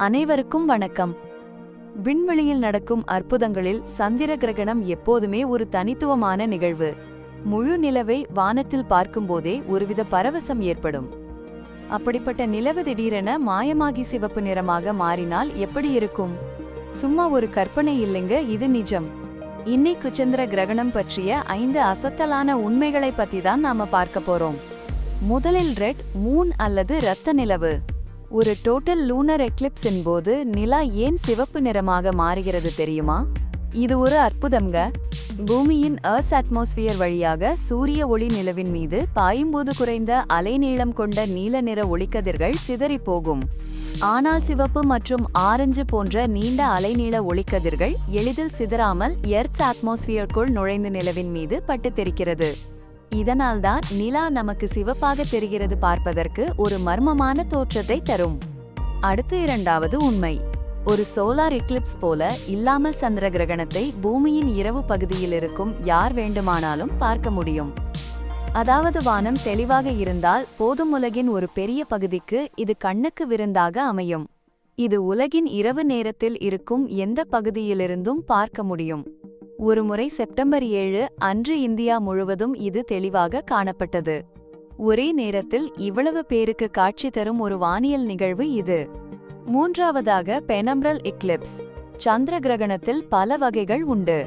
அனைவருக்கும் வணக்கம். விண்வெளியில் நடக்கும் அற்புதங்களில் சந்திர கிரகணம் எப்போதுமே ஒரு தனித்துவமான நிகழ்வு. முழு நிலவை வானத்தில் பார்க்கும்போதே ஒருவித பரவசம் ஏற்படும். அப்படிப்பட்ட நிலவு திடீரென மாயமாகி சிவப்பு நிறமாக மாறினால் எப்படி இருக்கும்? சும்மா ஒரு கற்பனை இல்லைங்க, இது நிஜம். இன்னைக்கு சந்திர கிரகணம் பற்றிய 5 அசத்தலான உண்மைகளை பத்தி தான் நாம பார்க்க போறோம். முதலில் ரெட் மூன் அல்லது இரத்த நிலவு. ஒரு டோட்டல் லூனர் எக்லிப்ஸின் போது நிலா ஏன் சிவப்பு நிறமாக மாறுகிறது தெரியுமா? இது ஒரு அற்புதம்ங்க. பூமியின் எர்த் அட்மாஸ்பியர் வழியாக சூரிய ஒளி நிலவின் மீது பாயும்போது குறைந்த அலைநீளம் கொண்ட நீல நிற ஒளிக்கதிர்கள் சிதறி போகும். ஆனால் சிவப்பு மற்றும் ஆரஞ்சு போன்ற நீண்ட அலைநீள ஒளிக்கதிர்கள் எளிதில் சிதறாமல் எர்த் அட்மாஸ்பியருக்குள் நுழைந்து நிலவின் மீது பட்டு தெரிக்கிறது. இதனால்தான் நிலா நமக்கு சிவப்பாக தெரிகிறது, பார்ப்பதற்கு ஒரு மர்மமான தோற்றத்தை தரும். அடுத்து இரண்டாவது உண்மை. ஒரு சோலார் எக்லிப்ஸ் போல இல்லாமல் சந்திர கிரகணத்தை பூமியின் இரவு பகுதியில் இருக்கும் யார் வேண்டுமானாலும் பார்க்க முடியும். அதாவது வானம் தெளிவாக இருந்தால் போதும், உலகின் ஒரு பெரிய பகுதிக்கு இது கண்ணுக்கு விருந்தாக அமையும். இது உலகின் இரவு நேரத்தில் இருக்கும் எந்த பகுதியிலிருந்தும் பார்க்க முடியும். ஒருமுறை செப்டம்பர் 7 அன்று இந்தியா முழுவதும் இது தெளிவாக காணப்பட்டது. ஒரே நேரத்தில் இவ்வளவு பேருக்கு காட்சி தரும் ஒரு வானியல் நிகழ்வு இது. மூன்றாவதாக பெனம்ப்ரல் எக்லிப்ஸ். சந்திர கிரகணத்தில் பல வகைகள் உண்டு.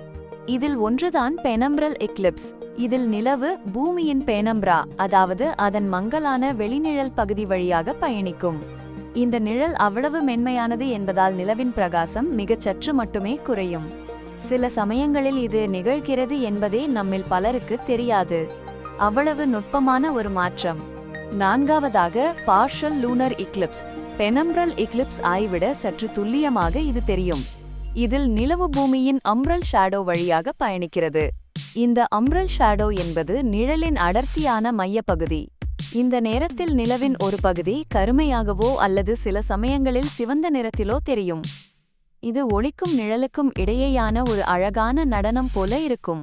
இதில் ஒன்றுதான் பெனம்ப்ரல் எக்லிப்ஸ். இதில் நிலவு பூமியின் பெனம்ப்ரா, அதாவது அதன் மங்கலான வெளிநிழல் பகுதி வழியாக பயணிக்கும். இந்த நிழல் அவ்வளவு மென்மையானது என்பதால் நிலவின் பிரகாசம் மிகச் சற்று மட்டுமே குறையும். சில சமயங்களில் இது நிகழ்கிறது என்பதே நம்மில் பலருக்கு தெரியாது. அவ்வளவு நுட்பமான ஒரு மாற்றம். நான்காவதாக பார்ஷல் லூனர் எக்லிப்ஸ். பெனம்ப்ரல் எக்லிப்ஸ் ஆய்விட சற்று துல்லியமாக இது தெரியும். இதில் நிலவு பூமியின் அம்ப்ரல் ஷேடோ வழியாக பயணிக்கிறது. இந்த அம்ப்ரல் ஷேடோ என்பது நிழலின் அடர்த்தியான மையப்பகுதி. இந்த நேரத்தில் நிலவின் ஒரு பகுதி கருமையாகவோ அல்லது சில சமயங்களில் சிவந்த நிறத்திலோ தெரியும். இது ஒளிக்கும் நிழலுக்கும் இடையேயான ஒரு அழகான நடனம் போல இருக்கும்.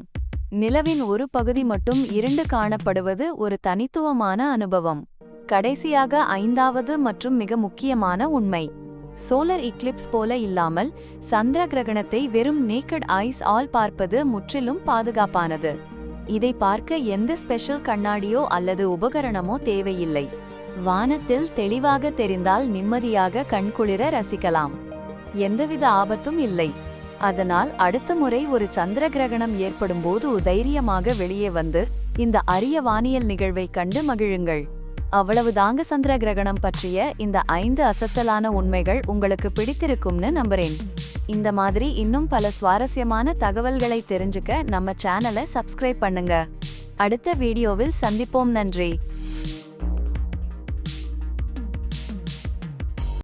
நிலவின் ஒரு பகுதி மட்டும் இருண்டு காணப்படுவது ஒரு தனித்துவமான அனுபவம். கடைசியாக ஐந்தாவது மற்றும் மிக முக்கியமான உண்மை. சோலர் எக்லிப்ஸ் போல இல்லாமல் சந்திர கிரகணத்தை வெறும் நேக்கட் ஐஸ் ஆல் பார்ப்பது முற்றிலும் பாதுகாப்பானது. இதை பார்க்க எந்த ஸ்பெஷல் கண்ணாடியோ அல்லது உபகரணமோ தேவையில்லை. வானத்தில் தெளிவாக தெரிந்தால் நிம்மதியாக கண்குளிர ரசிக்கலாம். எந்தவித ஆபத்தும் இல்லை. அதனால் அடுத்த முறை ஒரு சந்திர கிரகணம் ஏற்படும் போது தைரியமாக வெளியே வந்து இந்த அரிய வானியல் நிகழ்வை கண்டு மகிழுங்கள். அவ்வளவுதாங்க சந்திர கிரகணம் பற்றிய இந்த 5 அசத்தலான உண்மைகள் உங்களுக்கு பிடித்திருக்கும்னு நம்புறேன். இந்த மாதிரி இன்னும் பல சுவாரஸ்யமான தகவல்களை தெரிஞ்சுக்க நம்ம சேனலை சப்ஸ்கிரைப் பண்ணுங்க. அடுத்த வீடியோவில் சந்திப்போம். நன்றி.